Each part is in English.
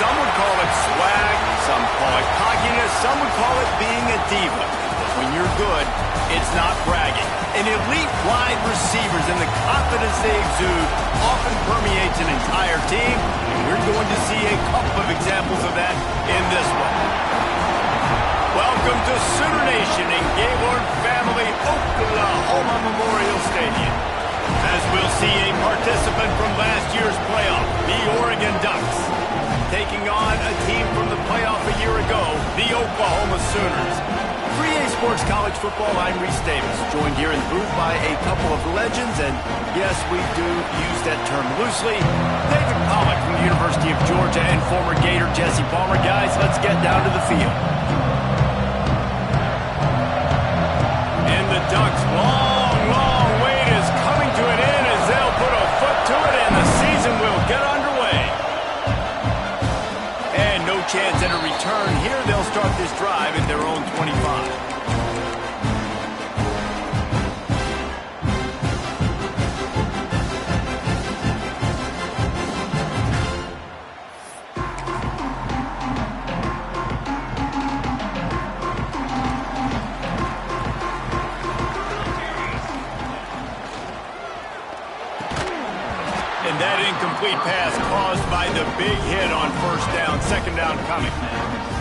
Some would call it swag, some call it cockiness, some would call it being a diva. But when you're good, it's not bragging. and elite wide receivers, and the confidence they exude often permeates an entire team, and we're going to see a couple of examples of that in this one. Welcome to Sooner Nation in Gaylord Family Oklahoma Memorial Stadium, as we'll see a participant from last year's playoff, the Oregon Ducks, taking on a team from the playoff a year ago, the Oklahoma Sooners. 3A Sports College Football, I'm Reese Davis, joined here in the booth by a couple of legends, and yes, we do use that term loosely. David Pollack from the University of Georgia and former Gator Jesse Palmer. Guys, let's get down to the field. And the Ducks' long wait is coming to an end as they'll put a foot to it, and the season will get underway. And no chance at a return here. They'll start this drive at their own 25. That incomplete pass caused by the big hit on first down. Second down coming.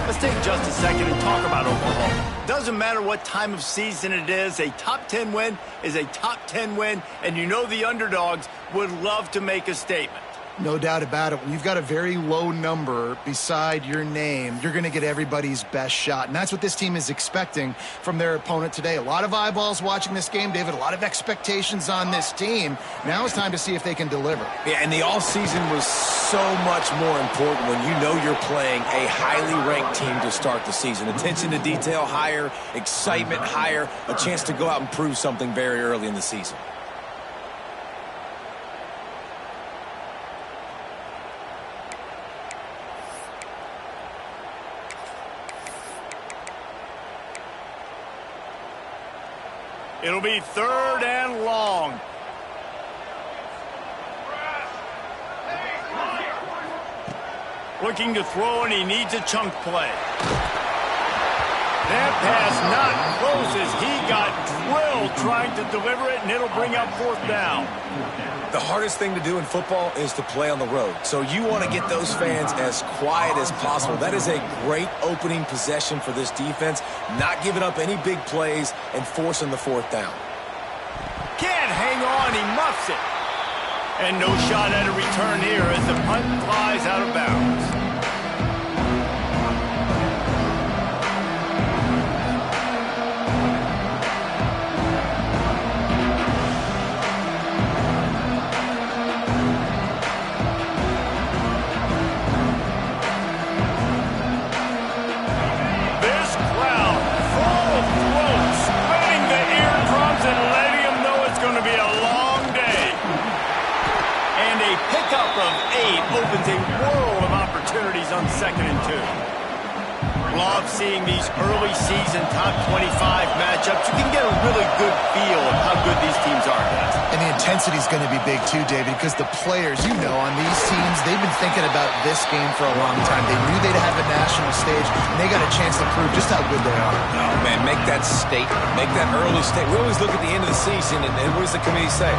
Let's take just a second and talk about Oklahoma. Doesn't matter what time of season it is, a top 10 win is a top 10 win, and you know the underdogs would love to make a statement. No doubt about it. When you've got a very low number beside your name, you're going to get everybody's best shot. And that's what this team is expecting from their opponent today. A lot of eyeballs watching this game, David. A lot of expectations on this team. Now it's time to see if they can deliver. Yeah, and the offseason was so much more important when you know you're playing a highly ranked team to start the season. Attention to detail higher, excitement higher, a chance to go out and prove something very early in the season. It'll be third and long. Looking to throw, and he needs a chunk play. That pass not close as he got drilled trying to deliver it, and it'll bring up fourth down. The hardest thing to do in football is to play on the road. So you want to get those fans as quiet as possible. That is a great opening possession for this defense. Not giving up any big plays and forcing the fourth down. Can't hang on, he muffs it. And no shot at a return here as the punt flies out of bounds. Opens a world of opportunities on 2nd and 2. Love seeing these early season top 25 matchups. You can get a really good feel of how good these teams are, guys. And the intensity is going to be big too, David, because the players, you know, on these teams, they've been thinking about this game for a long time. They knew they'd have a national stage, and they got a chance to prove just how good they are. Oh, man, make that statement. Make that early statement. We always look at the end of the season, and what does the committee say?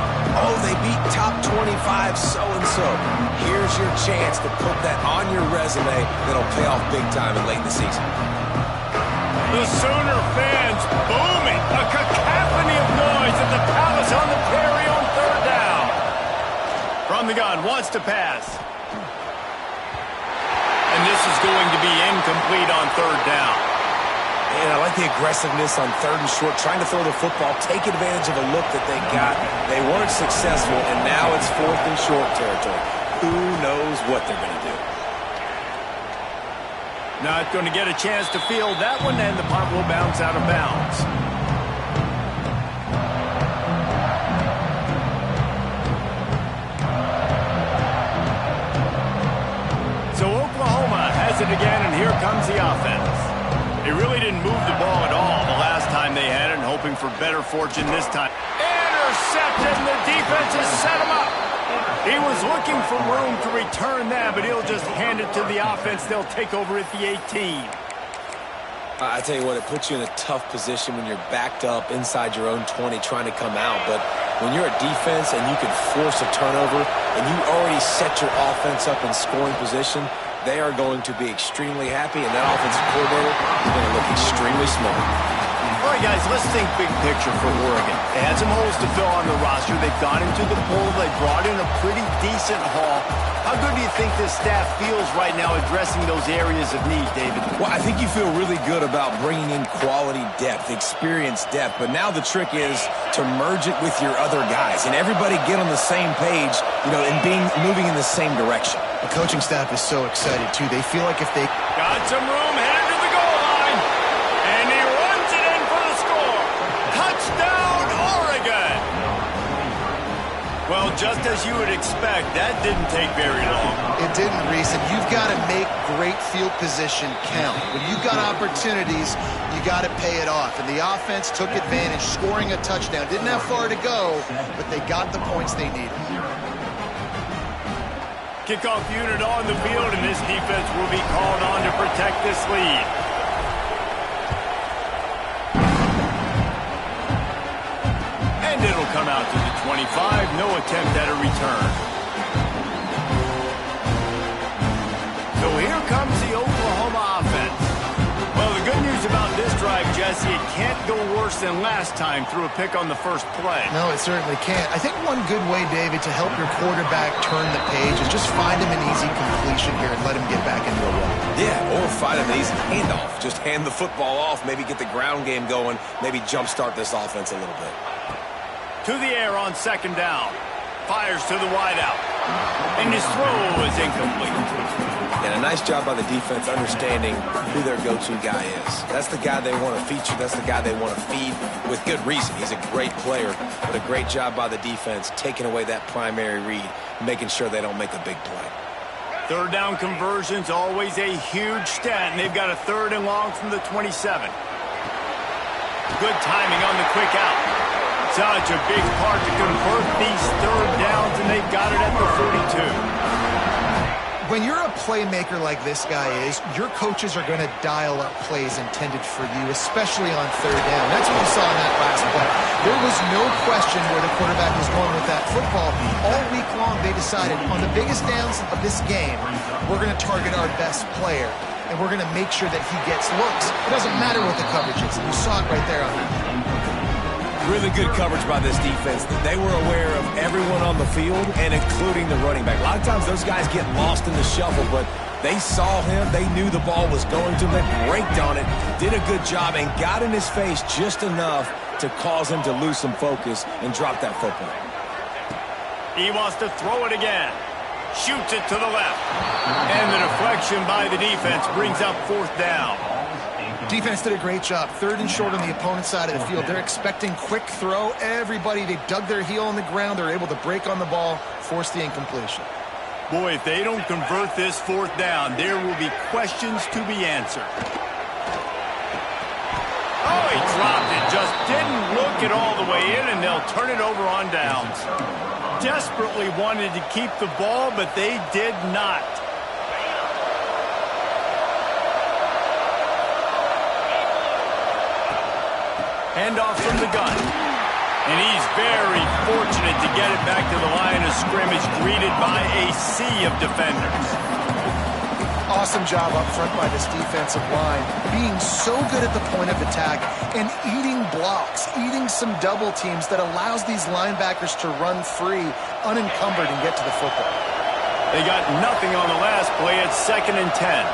Oh, they beat top 25 so-and-so. Here's your chance to put that on your resume that'll pay off big time in late in the season. The Sooner fans booming. A cacophony of noise at the Palace on the Prairie on third down. From the gun, wants to pass. And this is going to be incomplete on third down. And I like the aggressiveness on third and short, trying to throw the football, take advantage of a look that they got. They weren't successful, and now it's fourth and short territory. Who knows what they're going to do? Not going to get a chance to field that one, and the punt will bounce out of bounds. So Oklahoma has it again, and here comes the offense. They really didn't move the ball at all the last time they had it, and hoping for better fortune this time. Intercepted, and the defense has set him up. He was looking for room to return that, but he'll just hand it to the offense. They'll take over at the 18. I tell you what, it puts you in a tough position when you're backed up inside your own 20 trying to come out. But when you're a defense and you can force a turnover and you already set your offense up in scoring position, they are going to be extremely happy, and that offensive coordinator is going to look extremely smart. All right, guys, let's think big picture for Oregon. They had some holes to fill on the roster. They've gone into the pool. They brought in a pretty decent haul. How good do you think this staff feels right now addressing those areas of need, David? Well, I think you feel really good about bringing in quality depth, experienced depth. But now the trick is to merge it with your other guys and everybody get on the same page, you know, and moving in the same direction. The coaching staff is so excited, too. They feel like if they... Got some room, headed to the goal line. And he runs it in for the score. Touchdown, Oregon. Well, just as you would expect, that didn't take very long. It didn't, Reese, and you've got to make great field position count. When you've got opportunities, you got to pay it off. And the offense took advantage, scoring a touchdown. Didn't have far to go, but they got the points they needed. Kickoff unit on the field, and this defense will be called on to protect this lead. And it'll come out to the 25. No attempt at a return. So here comes the Oklahoma offense. Well, the good news about this drive, Jesse, it can't go worse than last time through a pick on the first play. No, it certainly can't. I think one good way, David, to help your quarterback turn the page is just find him an easy completion here and let him get back into a run. Yeah, or find him an easy handoff. Just hand the football off, maybe get the ground game going, maybe jumpstart this offense a little bit. To the air on second down. Fires to the wideout. And his throw is incomplete. And a nice job by the defense understanding who their go-to guy is. That's the guy they want to feature. That's the guy they want to feed with good reason. He's a great player, but a great job by the defense taking away that primary read, making sure they don't make a big play. Third down conversion's always a huge stat, and they've got a third and long from the 27. Good timing on the quick out. Such a big part to convert these third downs, and they've got it at the 42. When you're a playmaker like this guy is, your coaches are going to dial up plays intended for you, especially on third down. That's what we saw in that last play. There was no question where the quarterback was going with that football. All week long, they decided on the biggest downs of this game, we're going to target our best player, and we're going to make sure that he gets looks. It doesn't matter what the coverage is. You saw it right there on that. Really good coverage by this defense. They were aware of everyone on the field and including the running back. A lot of times those guys get lost in the shuffle, but they saw him. They knew the ball was going to them. They braked on it, did a good job, and got in his face just enough to cause him to lose some focus and drop that football. He wants to throw it again. Shoots it to the left. And the deflection by the defense brings up fourth down. Defense did a great job. Third and short on the opponent's side of the field. They're expecting quick throw. Everybody, they dug their heel on the ground. They're able to break on the ball, force the incompletion. Boy, if they don't convert this fourth down, there will be questions to be answered. Oh, he dropped it. Just didn't look it all the way in, and they'll turn it over on downs. Desperately wanted to keep the ball, but they did not. Handoff from the gun. And he's very fortunate to get it back to the line of scrimmage, greeted by a sea of defenders. Awesome job up front by this defensive line, being so good at the point of attack and eating blocks, eating some double teams that allows these linebackers to run free, unencumbered, and get to the football. They got nothing on the last play at 2nd and 10.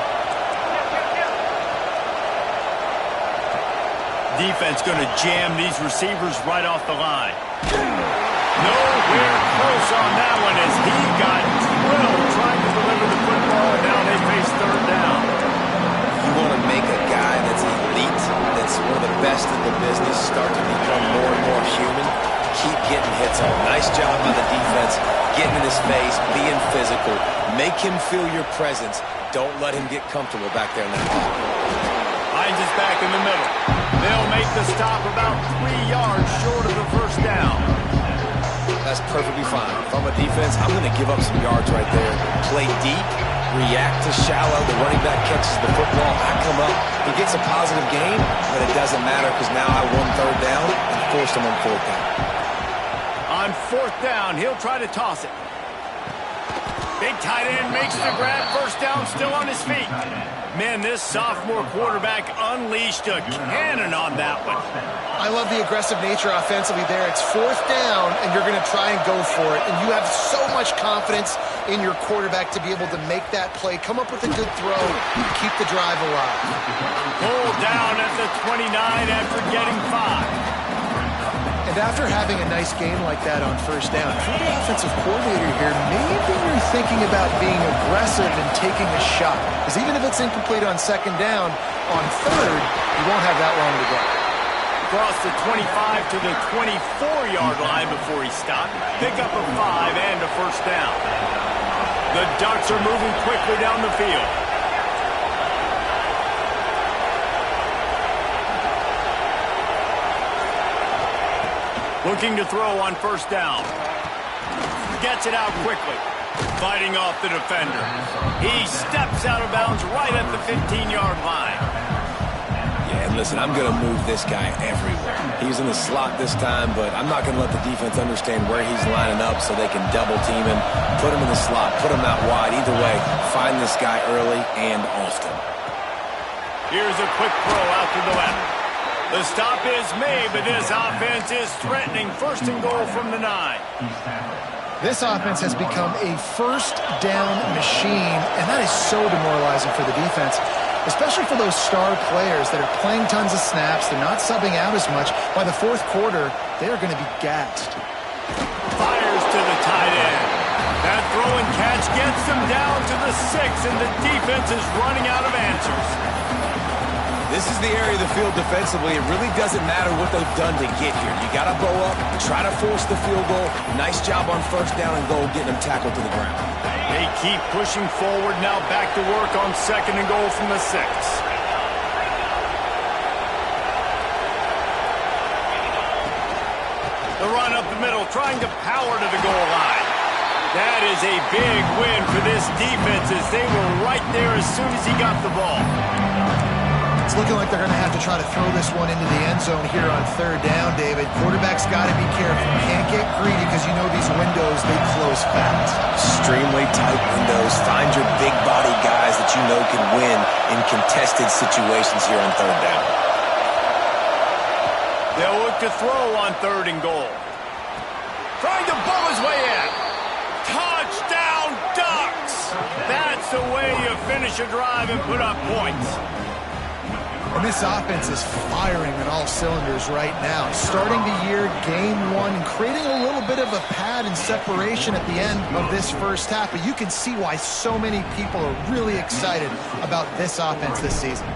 Defense going to jam these receivers right off the line. Nowhere close on that one as he got drilled trying to deliver the football, and now they face third down. You want to make a guy that's elite, that's one of the best in the business, start to become more and more human. Keep getting hits on. Nice job by the defense, getting in his face, being physical. Make him feel your presence. Don't let him get comfortable back there in that pocket. Hines is back in the middle. They'll make the stop about 3 yards short of the first down. That's perfectly fine. If I'm a defense, I'm going to give up some yards right there. Play deep, react to shallow. The running back catches the football. I come up. He gets a positive gain, but it doesn't matter because now I won third down and forced him on fourth down. On fourth down, he'll try to toss it. Big tight end makes the grab. First down, still on his feet. Man, this sophomore quarterback unleashed a cannon on that one. I love the aggressive nature offensively there. It's fourth down, and you're going to try and go for it. And you have so much confidence in your quarterback to be able to make that play, come up with a good throw, keep the drive alive. Pulled down at the 29 after getting 5. And after having a nice game like that on first down, if you're the offensive coordinator here, maybe you're thinking about being aggressive and taking a shot. Because even if it's incomplete on second down, on third, you won't have that long to go. Across the 25 to the 24-yard line before he stopped. Pick up a 5 and a first down. The Ducks are moving quickly down the field. Looking to throw on first down. Gets it out quickly. Fighting off the defender. He steps out of bounds right at the 15-yard line. Yeah, and listen, I'm going to move this guy everywhere. He's in the slot this time, but I'm not going to let the defense understand where he's lining up so they can double team him, put him in the slot, put him out wide. Either way, find this guy early and often. Here's a quick throw out to the left. The stop is made, but this offense is threatening. First and goal from the 9. This offense has become a first down machine, and that is so demoralizing for the defense, especially for those star players that are playing tons of snaps. They're not subbing out as much. By the fourth quarter, they are going to be gassed. Fires to the tight end. That throw and catch gets them down to the 6, and the defense is running out of answers. This is the area of the field defensively. It really doesn't matter what they've done to get here. You got to bow up, try to force the field goal. Nice job on first down and goal getting them tackled to the ground. They keep pushing forward. Now back to work on second and goal from the 6. The run up the middle, trying to power to the goal line. That is a big win for this defense as they were right there as soon as he got the ball. It's looking like they're going to have to try to throw this one into the end zone here on third down, David. Quarterback's got to be careful. Can't get greedy because you know these windows, they close fast. Extremely tight windows. Find your big body guys that you know can win in contested situations here on third down. They'll look to throw on third and goal. Trying to bowl his way in. Touchdown, Ducks! That's the way you finish a drive and put up points. And this offense is firing on all cylinders right now. Starting the year, game 1, and creating a little bit of a pad and separation at the end of this first half. But you can see why so many people are really excited about this offense this season.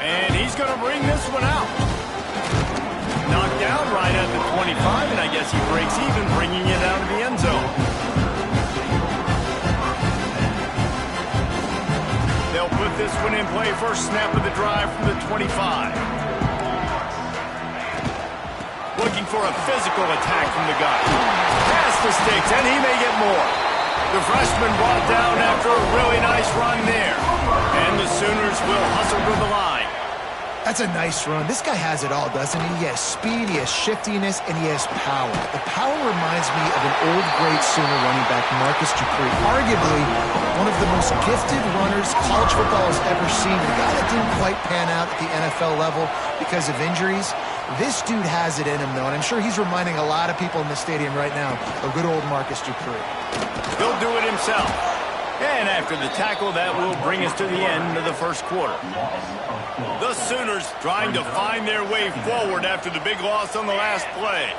And he's going to bring this one out. Knocked down right at the 25, and I guess he breaks even, bringing it out of the end zone. They'll put this one in play. First snap of the drive from the 25. Looking for a physical attack from the guy. Past the sticks, and he may get more. The freshman brought down after a really nice run there. And the Sooners will hustle to the line. That's a nice run. This guy has it all, doesn't he? He has speed, he has shiftiness, and he has power. The power reminds me of an old, great Sooner running back, Marcus Dupree. Arguably one of the most gifted runners college football has ever seen. A guy that didn't quite pan out at the NFL level because of injuries. This dude has it in him, though, and I'm sure he's reminding a lot of people in the stadium right now of good old Marcus Dupree. He'll do it himself. And after the tackle, that will bring us to the end of the first quarter. The Sooners trying to find their way forward after the big loss on the last play.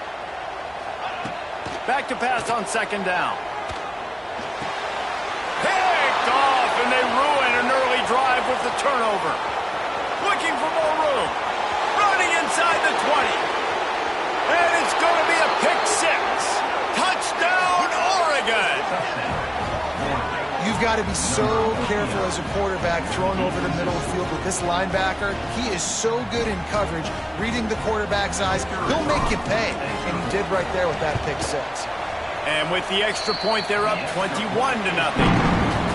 Back to pass on second down. Picked off, and they ruin an early drive with the turnover. Looking for more room. Running inside the 20. And it's going to be a pick 6. Touchdown, Oregon! You've You've got to be so careful as a quarterback throwing over the middle of the field with this linebacker. He is so good in coverage, reading the quarterback's eyes. He'll make you pay, and he did right there with that pick six. And with the extra point, they're up 21-0.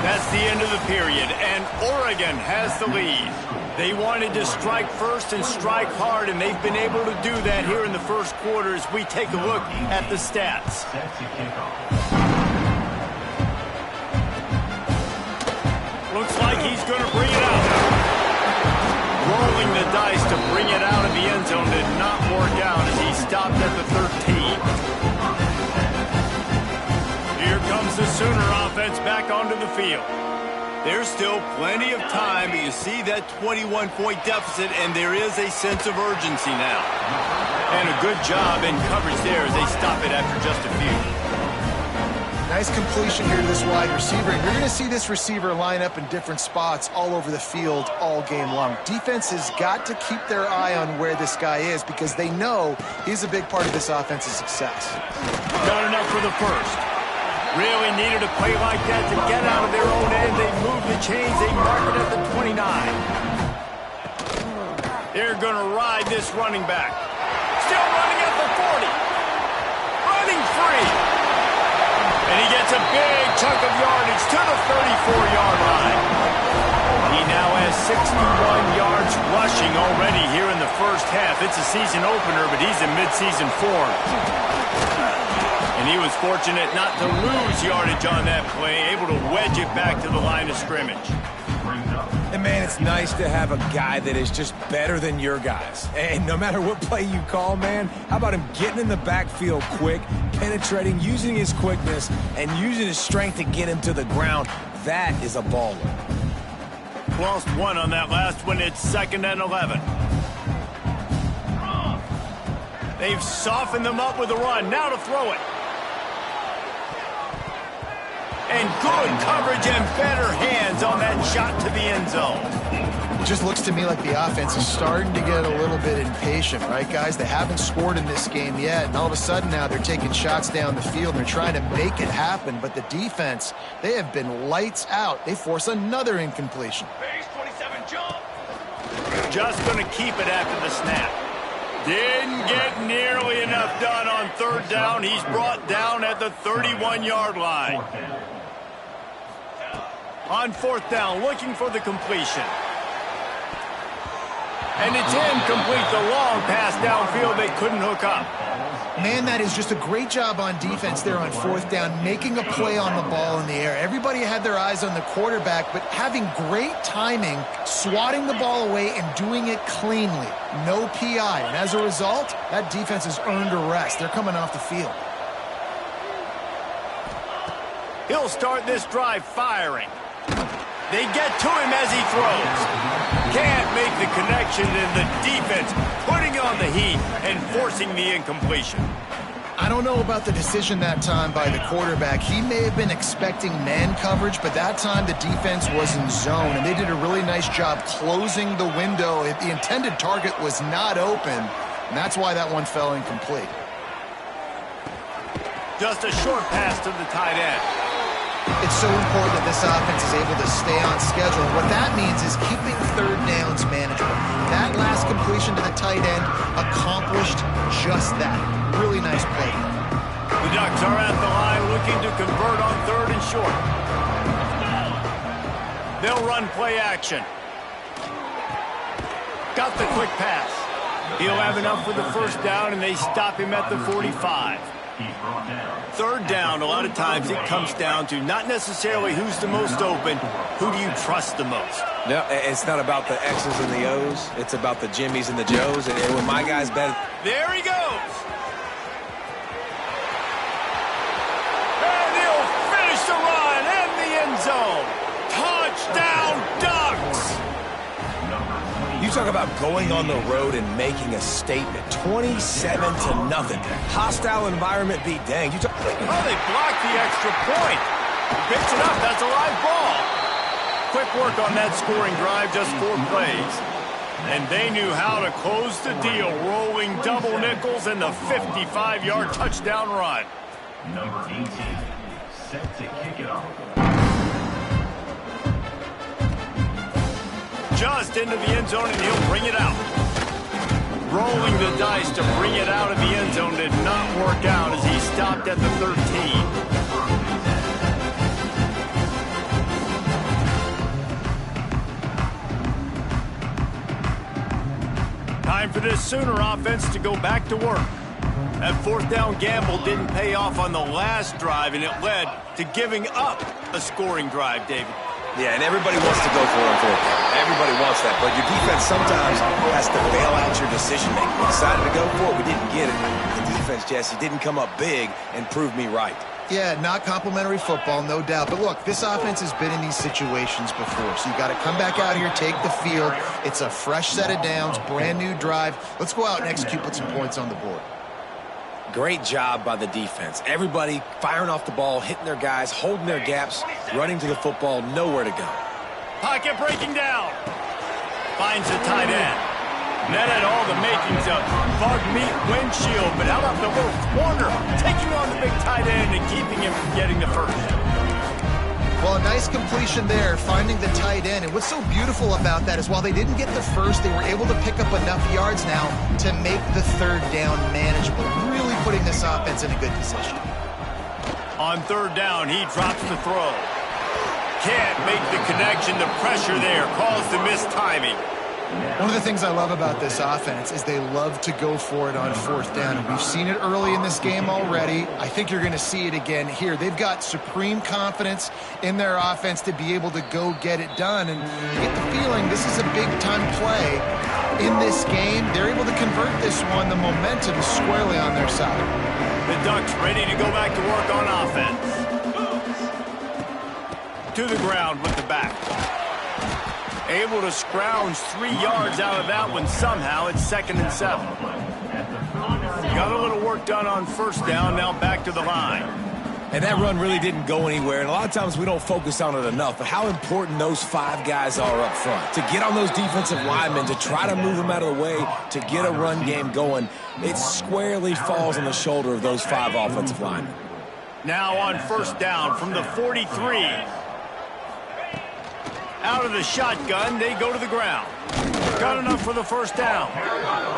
That's the end of the period, and Oregon has the lead. They wanted to strike first and strike hard, and they've been able to do that here in the first quarter as we take a look at the stats. Looks like he's going to bring it out. Rolling the dice to bring it out of the end zone did not work out as he stopped at the 13. Here comes the Sooner offense back onto the field. There's still plenty of time, but you see that 21-point deficit, and there is a sense of urgency now. And a good job in coverage there as they stop it after just a few. Nice completion here to this wide receiver. And you're going to see this receiver line up in different spots all over the field all game long. Defense has got to keep their eye on where this guy is because they know he's a big part of this offense's success. Not enough for the first. Really needed a play like that to get out of their own end. They move the chains. They mark it at the 29. They're going to ride this running back. Still running at the 40. Running free. And he gets a big chunk of yardage to the 34-yard line. He now has 61 yards rushing already here in the first half. It's a season opener, but he's in midseason form. And he was fortunate not to lose yardage on that play, able to wedge it back to the line of scrimmage. And, man, it's nice to have a guy that is just better than your guys. And no matter what play you call, man, how about him getting in the backfield quick, penetrating, using his quickness, and using his strength to get him to the ground? That is a baller. Lost one on that last one. It's 2nd and 11. They've softened them up with a run. Now to throw it. And good coverage and better hands on that shot to the end zone. It just looks to me like the offense is starting to get a little bit impatient, right, guys? They haven't scored in this game yet, and all of a sudden now they're taking shots down the field and they're trying to make it happen. But the defense, they have been lights out. They force another incompletion. Base 27 jump. Just going to keep it after the snap. Didn't get nearly enough done on 3rd down. He's brought down at the 31-yard line. On 4th down, looking for the completion. And it's incomplete. The long pass downfield, they couldn't hook up. Man, that is just a great job on defense there on 4th down, making a play on the ball in the air. Everybody had their eyes on the quarterback, but having great timing, swatting the ball away and doing it cleanly. No PI. And as a result, that defense has earned a rest. They're coming off the field. He'll start this drive firing. They get to him as he throws. Can't make the connection, and the defense putting on the heat and forcing the incompletion. I don't know about the decision that time by the quarterback. He may have been expecting man coverage, but that time the defense was in zone, and they did a really nice job closing the window. The intended target was not open, and that's why that one fell incomplete. Just a short pass to the tight end. It's so important that this offense is able to stay on schedule. And what that means is keeping 3rd downs manageable. That last completion to the tight end accomplished just that. Really nice play. The Ducks are at the line looking to convert on 3rd and short. They'll run play action. Got the quick pass. He'll have enough for the 1st down, and they stop him at the 45. 3rd down, a lot of times it comes down to not necessarily who's the most open, who do you trust the most? No, it's not about the X's and the O's. It's about the Jimmies and the Joes. And when my guy's better. There he goes. And he'll finish the run in the end zone. Touchdown, Ducks. You talk about going on the road and making a statement. 27-0. Hostile environment be danged. Oh, they blocked the extra point. He picks it up. That's a live ball. Quick work on that scoring drive, just 4 plays. And they knew how to close the deal, rolling double nickels and the 55-yard touchdown run. Number 18, set to kick it off. just into the end zone, and he'll bring it out. Rolling the dice to bring it out of the end zone did not work out as he stopped at the 13. Time for this Sooner offense to go back to work. That fourth down gamble didn't pay off on the last drive, and it led to giving up a scoring drive, David. Yeah, and everybody wants to go for it on fourth down. Everybody wants that, but your defense sometimes has to bail out your decision-making. We decided to go for it, we didn't get it. The defense, Jesse, didn't come up big and prove me right. Yeah, not complimentary football, no doubt. But look, this offense has been in these situations before. So you got to come back out here, take the field. It's a fresh set of downs, brand new drive. Let's go out and execute, put some points on the board. Great job by the defense. Everybody firing off the ball, hitting their guys, holding their gaps, running to the football, nowhere to go. Pocket breaking down. Finds the tight end. That had all the makings of bug meat windshield, but how about the little corner taking on the big tight end and keeping him from getting the first? Well, a nice completion there, finding the tight end. And what's so beautiful about that is while they didn't get the first, they were able to pick up enough yards now to make the third down manageable, really putting this offense in a good position. On third down, he drops the throw. Can't make the connection. The pressure there caused the missed timing. One of the things I love about this offense is they love to go for it on fourth down. And we've seen it early in this game already. I think you're going to see it again here. They've got supreme confidence in their offense to be able to go get it done. And you get the feeling this is a big-time play in this game. They're able to convert this one. The momentum is squarely on their side. The Ducks ready to go back to work on offense. To the ground with the back. Able to scrounge 3 yards out of that one somehow. It's 2nd and 7. Got a little work done on first down. Now back to the line. And that run really didn't go anywhere. And a lot of times we don't focus on it enough. But how important those 5 guys are up front. To get on those defensive linemen, to try to move them out of the way, to get a run game going, it squarely falls on the shoulder of those 5 offensive linemen. Now on first down from the 43. Out of the shotgun, they go to the ground. Got enough for the first down.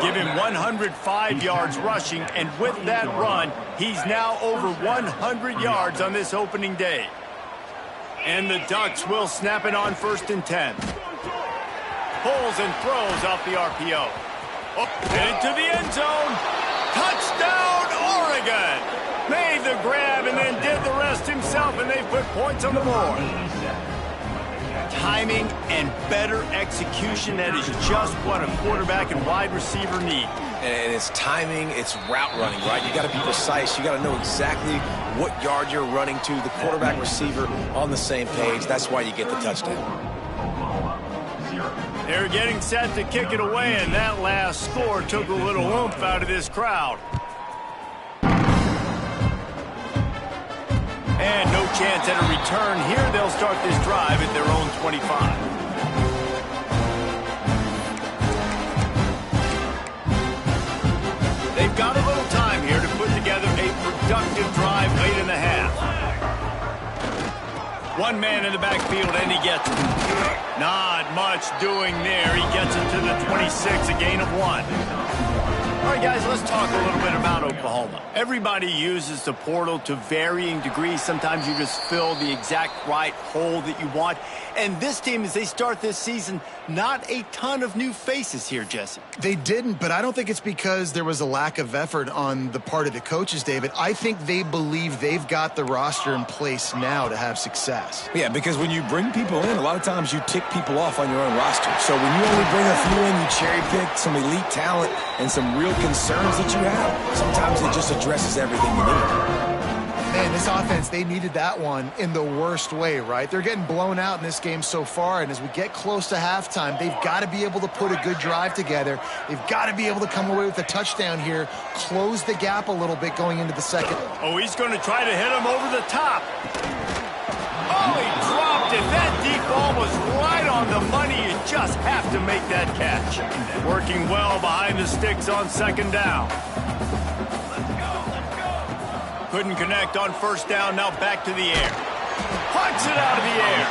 Give him 105 yards rushing, and with that run, he's now over 100 yards on this opening day. And the Ducks will snap it on 1st and 10. Pulls and throws off the RPO. Into the end zone. Touchdown, Oregon! Made the grab and then did the rest himself, and they put points on the board. Timing and better execution, that is just what a quarterback and wide receiver need. And it's timing, it's route running, right? You got to be precise. You got to know exactly what yard you're running to. The quarterback receiver on the same page. That's why you get the touchdown. They're getting set to kick it away, and that last score took a little oomph out of this crowd. And no chance at a return here. They'll start this drive at their own 25. They've got a little time here to put together a productive drive late in the half. One man in the backfield, and he gets it. Not much doing there. He gets it to the 26, a gain of 1. All right, guys, let's talk a little bit about Oklahoma. Everybody uses the portal to varying degrees. Sometimes you just fill the exact right hole that you want. And this team, as they start this season, not a ton of new faces here, Jesse. They didn't, but I don't think it's because there was a lack of effort on the part of the coaches, David. I think they believe they've got the roster in place now to have success. Yeah, because when you bring people in, a lot of times you tick people off on your own roster. So when you only bring a few in, you cherry pick some elite talent and some real concerns that you have. Sometimes it just addresses everything you need. Man, this offense, they needed that one in the worst way, right? They're getting blown out in this game so far, and as we get close to halftime, they've got to be able to put a good drive together. They've got to be able to come away with a touchdown here, close the gap a little bit going into the second. Oh, he's going to try to hit him over the top. Oh, he dropped it. That deep ball was right on the money. You just have to make that catch. Working well behind the sticks on 2nd down. Couldn't connect on first down. Now back to the air. Punts it out of the air.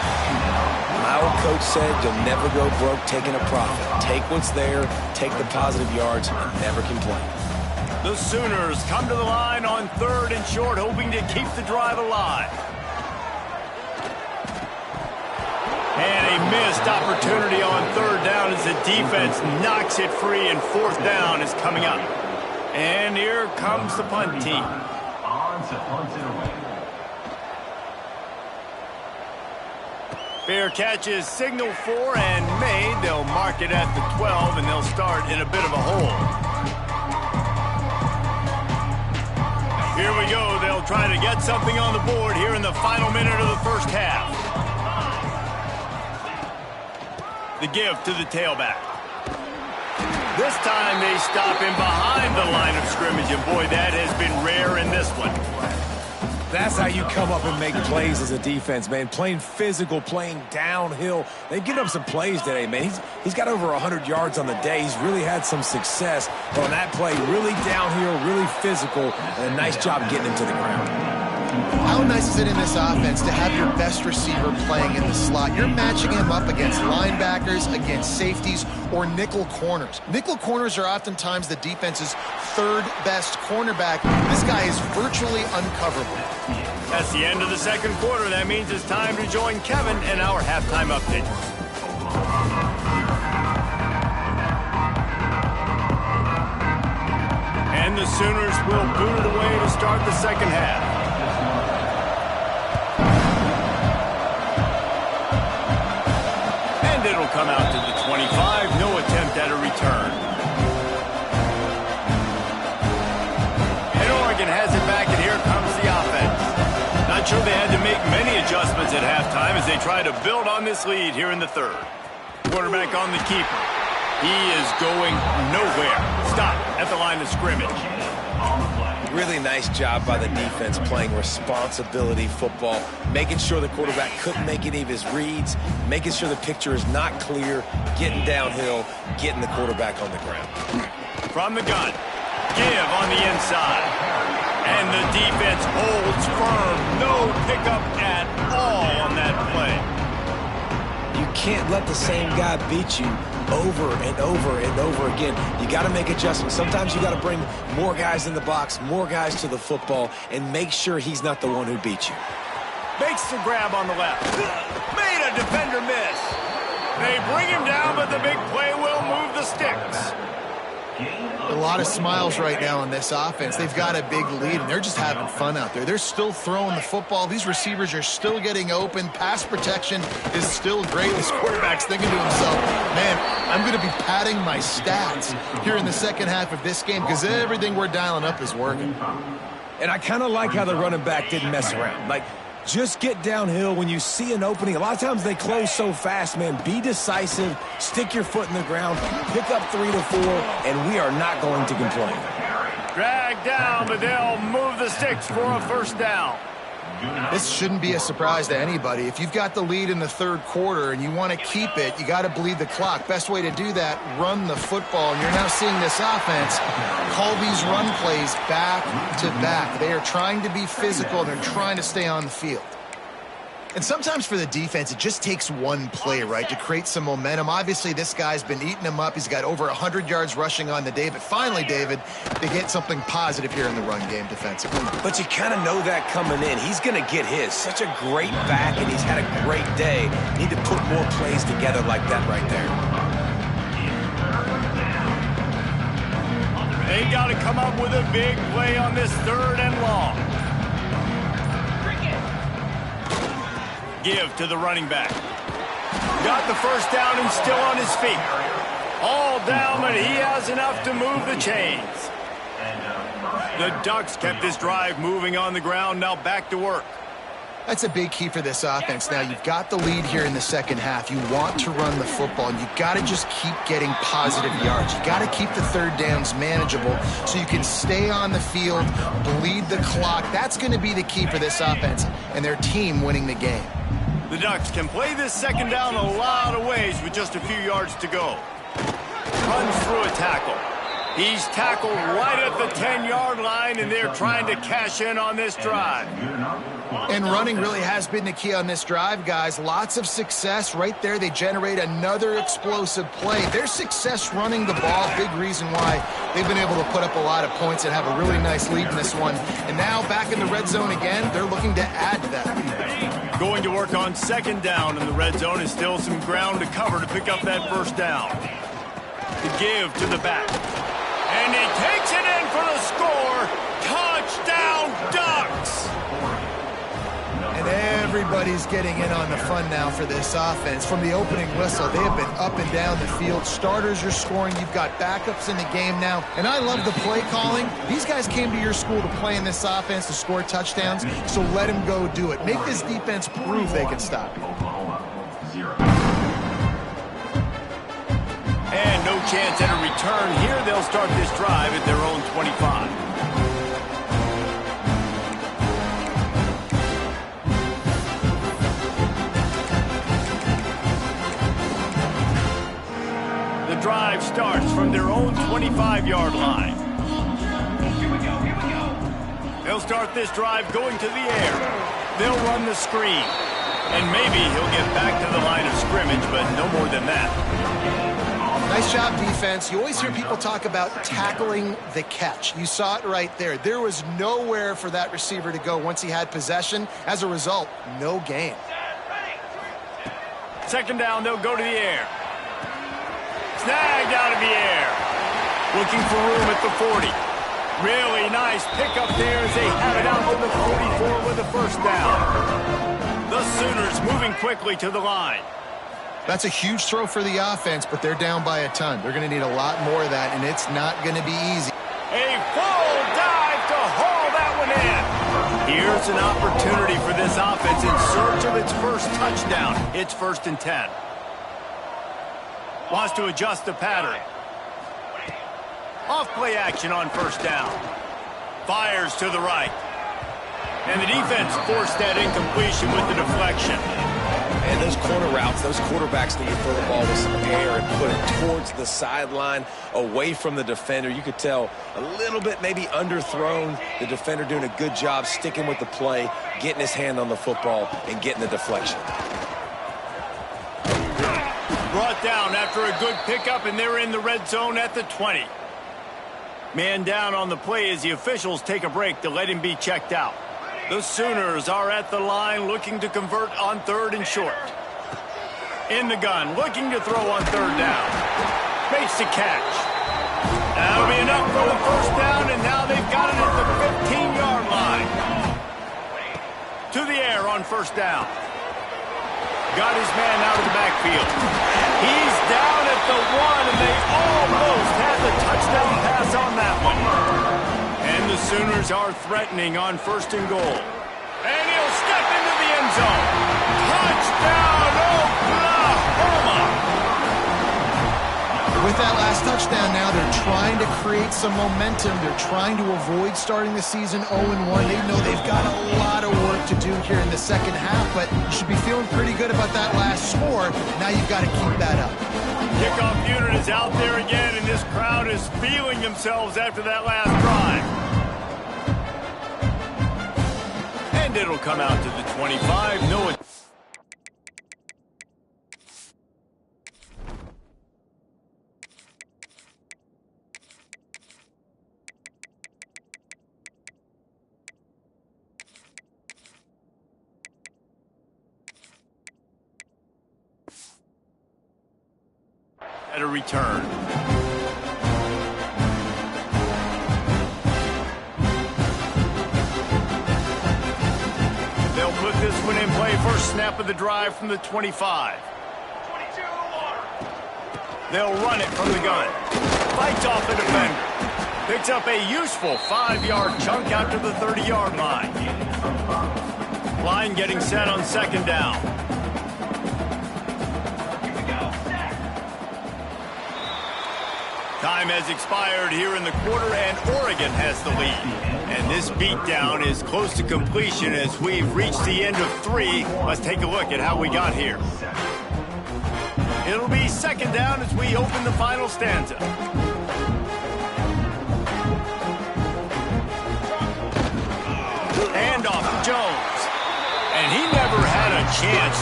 My old coach said you'll never go broke taking a profit. Take what's there, take the positive yards, and never complain. The Sooners come to the line on 3rd and short, hoping to keep the drive alive. And a missed opportunity on 3rd down as the defense knocks it free, and 4th down is coming up. And here comes the punt team. Fair catch is signaled for and made. They'll mark it at the 12, and they'll start in a bit of a hole. Here we go. They'll try to get something on the board here in the final minute of the first half. The give to the tailback. This time they stop him behind the line of scrimmage, and boy, that has been rare in this one. That's how you come up and make plays as a defense, man. Playing physical, playing downhill. They've given up some plays today, man. He's got over 100 yards on the day. He's really had some success. But on that play, really downhill, really physical, and a nice job getting him to the ground. How nice is it in this offense to have your best receiver playing in the slot? You're matching him up against linebackers, against safeties, or nickel corners. Nickel corners are oftentimes the defense's 3rd best cornerback. This guy is virtually uncoverable. That's the end of the 2nd quarter. That means it's time to join Kevin in our halftime update. And the Sooners will boot it away to start the 2nd half. And it'll come out to the 25. No attempt at a return. And Oregon has it back, and here comes the offense. Not sure they had to make many adjustments at halftime as they try to build on this lead here in the 3rd. Quarterback on the keeper. He is going nowhere. Stop at the line of scrimmage. Really nice job by the defense playing responsibility football, making sure the quarterback couldn't make any of his reads, making sure the picture is not clear, getting downhill, getting the quarterback on the ground. From the gun, give on the inside. And the defense holds firm. No pickup at all on that play. You can't let the same guy beat you over and over and over again. You got to make adjustments. Sometimes you got to bring more guys in the box, more guys to the football, and make sure he's not the one who beat you. Makes the grab on the left. Made a defender miss. They bring him down, but the big play will move the sticks. A lot of smiles right now on this offense. They've got a big lead, and they're just having fun out there. They're still throwing the football. These receivers are still getting open. Pass protection is still great. This quarterback's thinking to himself, man, I'm going to be padding my stats here in the 2nd half of this game because everything we're dialing up is working. And I kind of like how the running back didn't mess around. Like, just get downhill when you see an opening. A lot of times they close so fast, man. Be decisive, stick your foot in the ground, pick up 3 to 4, and we are not going to complain. Drag down, but they'll move the sticks for a 1st down. This shouldn't be a surprise to anybody. If you've got the lead in the 3rd quarter and you want to keep it, you got to bleed the clock. Best way to do that, run the football. And you're now seeing this offense call these run plays back to back. They are trying to be physical. They're trying to stay on the field. And sometimes for the defense, it just takes one play, right, to create some momentum. Obviously, this guy's been eating them up. He's got over 100 yards rushing on the day. But finally, David, they get something positive here in the run game defensively. But you kind of know that coming in. He's going to get his. Such a great back, and he's had a great day. Need to put more plays together like that right there. They got to come up with a big play on this 3rd and long. Give to the running back. Got the 1st down and still on his feet. All down, but he has enough to move the chains. The Ducks kept this drive moving on the ground. Now back to work. That's a big key for this offense. Now, you've got the lead here in the 2nd half. You want to run the football, and you've got to just keep getting positive yards. You got to keep the 3rd downs manageable so you can stay on the field, bleed the clock. That's going to be the key for this offense and their team winning the game. The Ducks can play this 2nd down a lot of ways with just a few yards to go. Runs through a tackle. He's tackled right at the 10-yard line, and they're trying to cash in on this drive. And running really has been the key on this drive, guys. Lots of success right there. They generate another explosive play. Their success running the ball, big reason why they've been able to put up a lot of points and have a really nice lead in this one. And now back in the red zone again, they're looking to add to that lead. Going to work on second down in the red zone, and still some ground to cover to pick up that first down. To give to the back. And he takes it in for the score. Touchdown, Ducks! And everybody's getting in on the fun now for this offense. From the opening whistle, they have been up and down the field. Starters are scoring. You've got backups in the game now. And I love the play calling. These guys came to your school to play in this offense to score touchdowns, so let them go do it. Make this defense prove they can stop you. And no chance at a return here. They'll start this drive at their own 25. The drive starts from their own 25-yard line. Here we go. They'll start this drive going to the air. They'll run the screen. And maybe he'll get back to the line of scrimmage, but no more than that. Nice job, defense. You always hear people talk about tackling the catch. You saw it right there. There was nowhere for that receiver to go once he had possession. As a result, no gain. Second down, they'll go to the air. Snagged out of the air. Looking for room at the 40. Really nice pickup there as they have it out to the 44 with the first down. The Sooners moving quickly to the line. That's a huge throw for the offense, but they're down by a ton. They're going to need a lot more of that, and it's not going to be easy. A full dive to haul that one in. Here's an opportunity for this offense in search of its first touchdown. It's 1st and 10. Wants to adjust the pattern. Off play action on first down. Fires to the right. And the defense forced that incompletion with the deflection. And those corner routes, those quarterbacks need to throw the ball with some air and put it towards the sideline, away from the defender. You could tell a little bit maybe underthrown. The defender doing a good job sticking with the play, getting his hand on the football, and getting the deflection. Brought down after a good pickup, and they're in the red zone at the 20. Man down on the play as the officials take a break to let him be checked out. The Sooners are at the line looking to convert on 3rd and short. In the gun, looking to throw on 3rd down. Makes the catch. That'll be enough for the first down, and now they've got it at the 15-yard line. To the air on first down. Got his man out of the backfield. He's down at the 1, and they almost had the touchdown pass on that one. And the Sooners are threatening on 1st and goal. And he'll step into the end zone. Touchdown, Oklahoma! With that last touchdown now, they're trying to create some momentum. They're trying to avoid starting the season 0-1. They know they've got a lot of work to do here in the second half, but you should be feeling pretty good about that last score. Now you've got to keep that up. Kickoff unit is out there again, and this crowd is feeling themselves after that last drive. And it'll come out to the 25. No, at a return. They'll put this one in play. First snap of the drive from the 25. They'll run it from the gun. Fights off the defender. Picks up a useful 5-yard chunk out to the 30-yard line. Line getting set on second down. Time has expired here in the quarter, and Oregon has the lead. And this beatdown is close to completion as we've reached the end of 3. Let's take a look at how we got here. It'll be second down as we open the final stanza.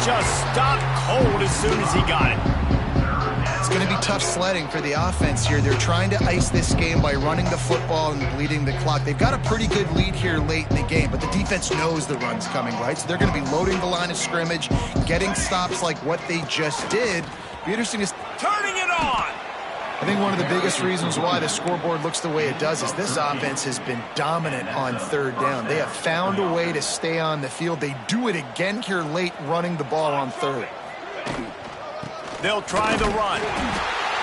just stopped cold as soon as he got it. It's going to be tough sledding for the offense here. They're trying to ice this game by running the football and bleeding the clock. They've got a pretty good lead here late in the game, but the defense knows the run's coming, right? So they're going to be loading the line of scrimmage, getting stops like what they just did. Be interesting to Turning it on. I think one of the biggest reasons why the scoreboard looks the way it does is this offense has been dominant on third down. They have found a way to stay on the field. They do it again here late, running the ball on third. They'll try the run.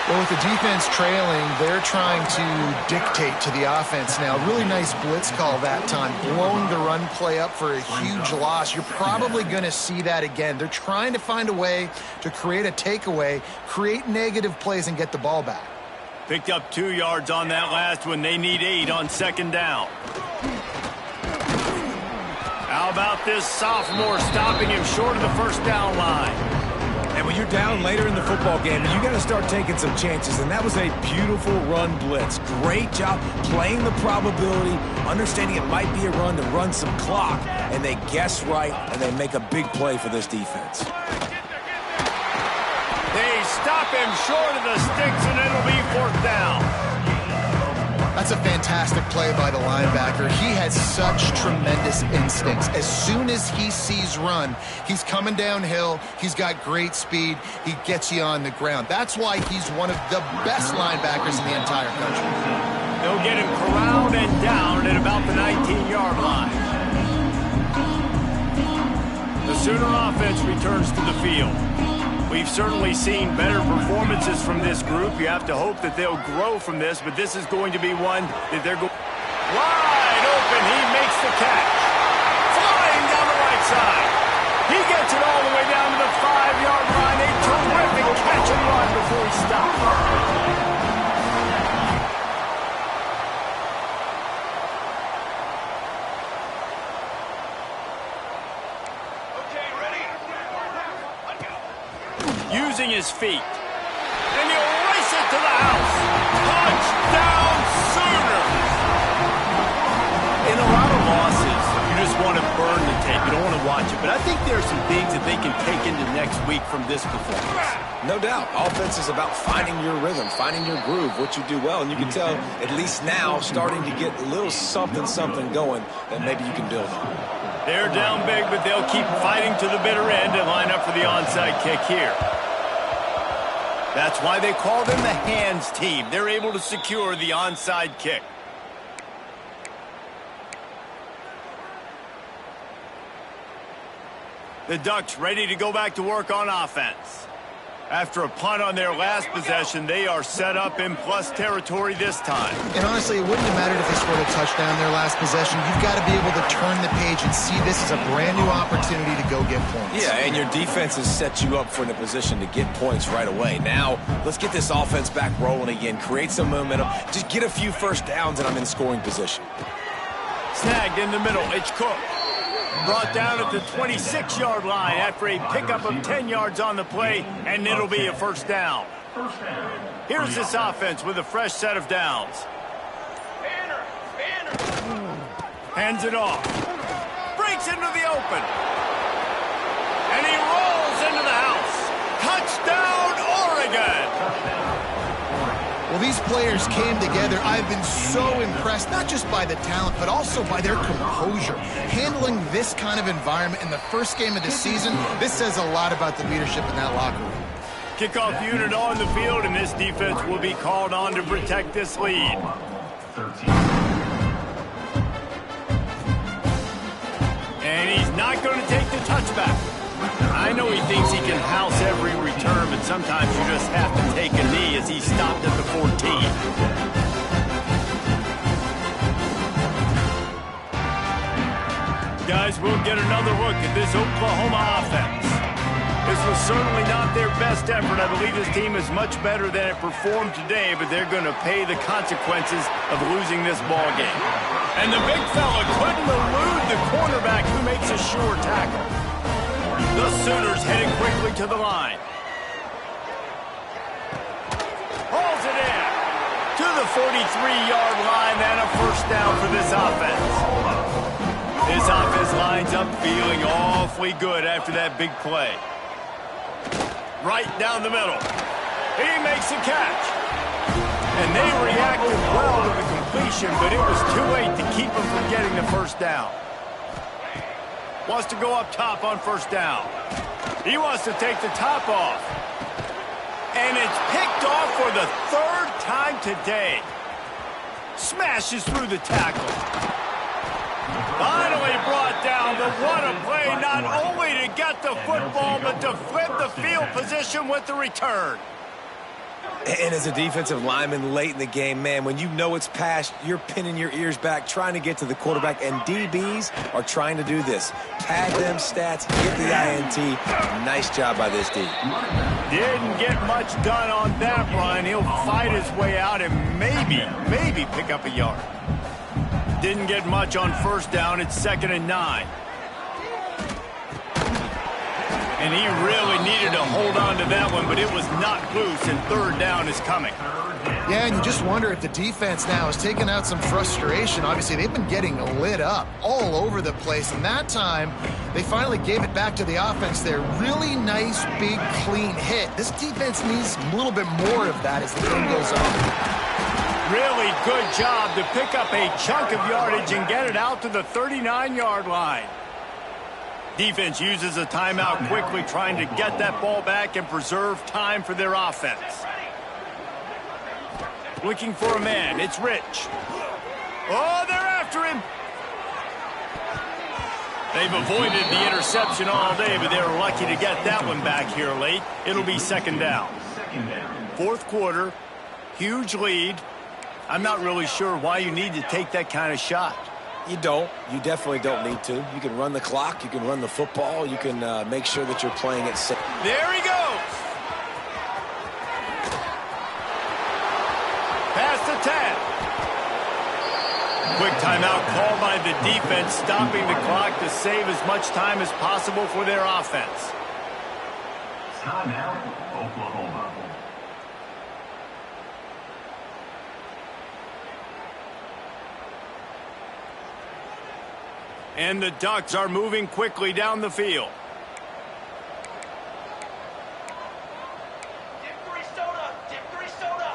Well, with the defense trailing, they're trying to dictate to the offense now. Really nice blitz call that time, blowing the run play up for a huge loss. You're probably going to see that again. They're trying to find a way to create a takeaway, create negative plays, and get the ball back. Picked up 2 yards on that last one. They need 8 on second down. How about this sophomore stopping him short of the first down line? And when you're down later in the football game, you got to start taking some chances. And that was a beautiful run blitz. Great job playing the probability, understanding it might be a run to run some clock. And they guess right, and they make a big play for this defense. They stop him short of the sticks, and it'll be fourth down. That's a fantastic play by the linebacker. He has such tremendous instincts. As soon as he sees run, he's coming downhill. He's got great speed. He gets you on the ground. That's why he's one of the best linebackers in the entire country. They'll get him corralled and down at about the 19-yard line. The Sooner offense returns to the field. We've certainly seen better performances from this group. You have to hope that they'll grow from this, but this is going to be one that they're going wide open. He makes the catch. Flying down the right side. He gets it all the way down to the 5-yard line. A terrific catch and run before he stops. Using his feet. And he'll race it to the house. Touchdown Sooners! In a lot of losses, you just want to burn the tape. You don't want to watch it. But I think there are some things that they can take into next week from this performance. No doubt. Offense is about finding your rhythm, finding your groove, what you do well. And you can tell, at least now, starting to get a little something going that maybe you can build on. They're down big, but they'll keep fighting to the bitter end and line up for the onside kick here. That's why they call them the hands team. They're able to secure the onside kick. The Ducks ready to go back to work on offense. After a punt on their last possession, they are set up in plus territory this time. And honestly, it wouldn't have mattered if they scored a touchdown their last possession. You've got to be able to turn the page and see this as a brand new opportunity to go get points. Yeah, and your defense has set you up for the position to get points right away. Now, let's get this offense back rolling again, create some momentum, just get a few first downs, and I'm in scoring position. Snagged in the middle, it's Cook. Brought down at the 26-yard line after a pickup of 10 yards on the play, and it'll be a first down. Here's this offense with a fresh set of downs. Hands it off. Breaks into the open. And he rolls into the house. Touchdown, Oregon! Well, these players came together. I've been so impressed, not just by the talent, but also by their composure. Handling this kind of environment in the first game of the season, this says a lot about the leadership in that locker room. Kickoff unit on the field, and this defense will be called on to protect this lead. And he's not going to take the touchback. I know he thinks he can house every return, but sometimes you just have to take a knee as he stopped at the 14. Guys, we'll get another look at this Oklahoma offense. This was certainly not their best effort. I believe this team is much better than it performed today, but they're going to pay the consequences of losing this ball game. And the big fella couldn't elude the cornerback who makes a sure tackle. The Sooners heading quickly to the line. Hauls it in to the 43-yard line, and a first down for this offense. This offense lines up feeling awfully good after that big play. right down the middle. He makes the catch. And they reacted well to the completion, but it was too late to keep him from getting the first down. Wants to go up top on first down. He wants to take the top off. And it's picked off for the third time today. Smashes through the tackle. Finally brought down, but what a play, not only to get the football, but to flip the field position with the return. And as a defensive lineman late in the game, man, when you know it's past, you're pinning your ears back, trying to get to the quarterback, and DBs are trying to do this. Pad them stats, get the INT. Nice job by this D. Didn't get much done on that run. He'll fight his way out and maybe pick up a yard. Didn't get much on first down. It's 2nd and 9. And he really needed to hold on to that one, but it was not loose, and 3rd down is coming. Yeah, and you just wonder if the defense now has taken out some frustration. Obviously, they've been getting lit up all over the place, and that time, they finally gave it back to the offense there. Really nice, big, clean hit. This defense needs a little bit more of that as the game goes on. Really good job to pick up a chunk of yardage and get it out to the 39-yard line. Defense uses a timeout quickly, trying to get that ball back and preserve time for their offense. Looking for a man. It's Rich. Oh, they're after him. They've avoided the interception all day, but they're lucky to get that one back here late. It'll be 2nd down. 4th quarter, huge lead. I'm not really sure why you need to take that kind of shot. You don't. You definitely don't need to. You can run the clock. You can run the football. You can make sure that you're playing it safe. There he goes. Past the 10. Quick timeout called by the defense, stopping the clock to save as much time as possible for their offense. Timeout, Oklahoma. And the Ducks are moving quickly down the field. Dip 3 soda! Dip 3 soda!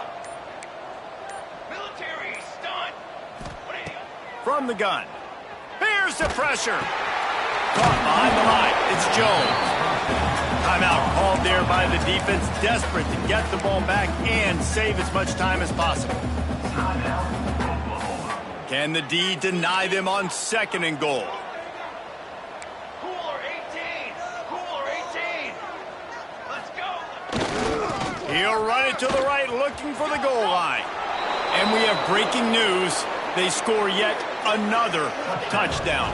Military stunt! From the gun. Here's the pressure. Caught behind the line. It's Jones. Timeout called there by the defense, desperate to get the ball back and save as much time as possible. Can the D deny them on 2nd and goal? Cooler 18! Cooler 18! Let's go! He'll run it to the right, looking for the goal line. And we have breaking news. They score yet another touchdown.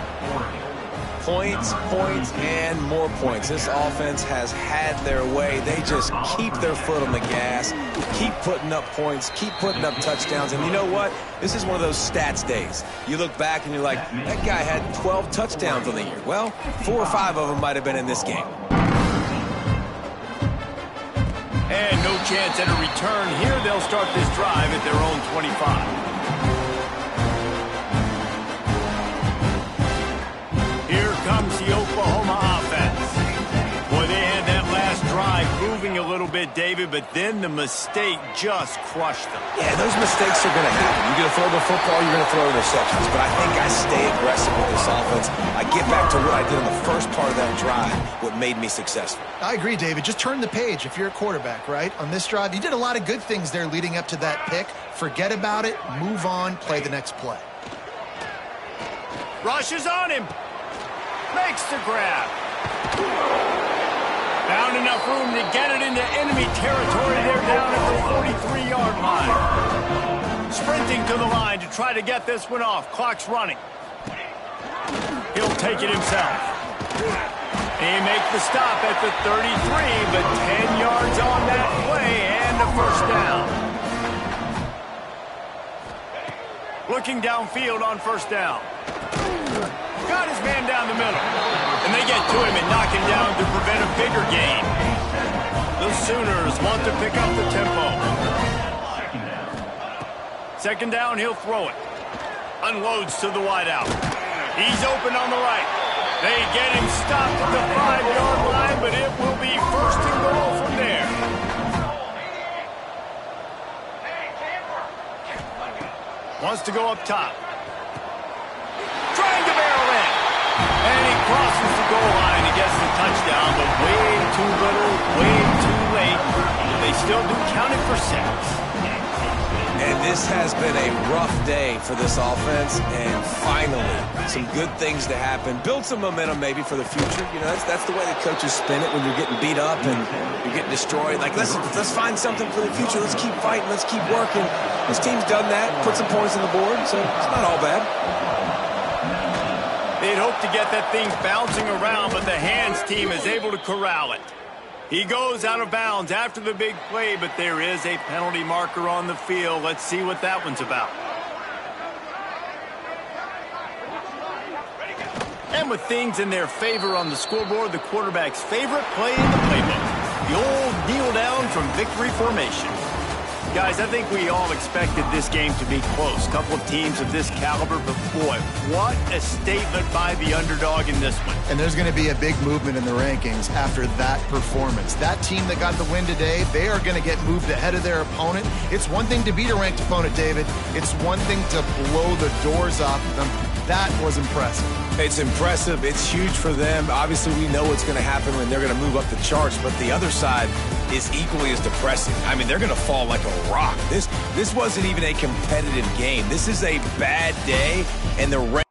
Points, points, and more points. This offense has had their way. They just keep their foot on the gas, keep putting up points, keep putting up touchdowns. And you know what? This is one of those stats days. You look back and you're like, that guy had 12 touchdowns on the year. Well, 4 or 5 of them might have been in this game. And no chance at a return here. They'll start this drive at their own 25. Comes the Oklahoma offense. Boy, they had that last drive moving a little bit, David, but then the mistake just crushed them. Yeah, those mistakes are going to happen. You're going to throw the football, you're going to throw interceptions. But I think I stay aggressive with this offense. I get back to what I did in the first part of that drive, what made me successful. I agree, David. Just turn the page if you're a quarterback, right? On this drive, you did a lot of good things there leading up to that pick. Forget about it, move on, play the next play. Rushes on him. Makes the grab. Found enough room to get it into enemy territory. They're down at the 43-yard line. Sprinting to the line to try to get this one off. Clock's running. He'll take it himself. He makes the stop at the 33, but 10 yards on that play and a first down. Looking downfield on first down. Got his man down the middle. And they get to him and knock him down to prevent a bigger gain. The Sooners want to pick up the tempo. 2nd down, he'll throw it. Unloads to the wideout. He's open on the right. They get him stopped at the 5-yard line, but it will be 1st and goal from there. Wants to go up top. Trying to barrel in. And he crosses the goal line and gets the touchdown, but way too little, way too late. They still do count it for 6. And this has been a rough day for this offense, and finally, some good things to happen. Build some momentum maybe for the future. You know, that's the way the coaches spin it when you're getting beat up and you're getting destroyed. Like, let's find something for the future. Let's keep fighting. Let's keep working. This team's done that, put some points on the board, so it's not all bad. They'd hope to get that thing bouncing around, but the Hands team is able to corral it. He goes out of bounds after the big play, but there is a penalty marker on the field. Let's see what that one's about. And with things in their favor on the scoreboard, the quarterback's favorite play in the playbook, the old kneel down from victory formation. Guys, I think we all expected this game to be close. Couple of teams of this caliber, but boy, what a statement by the underdog in this one. And there's going to be a big movement in the rankings after that performance. That team that got the win today, they are going to get moved ahead of their opponent. It's one thing to beat a ranked opponent, David. It's one thing to blow the doors off of them. That was impressive. It's impressive. It's huge for them. Obviously, we know what's going to happen when they're going to move up the charts, but the other side is equally as depressing. I mean, they're going to fall like a rock. This wasn't even a competitive game. This is a bad day, and the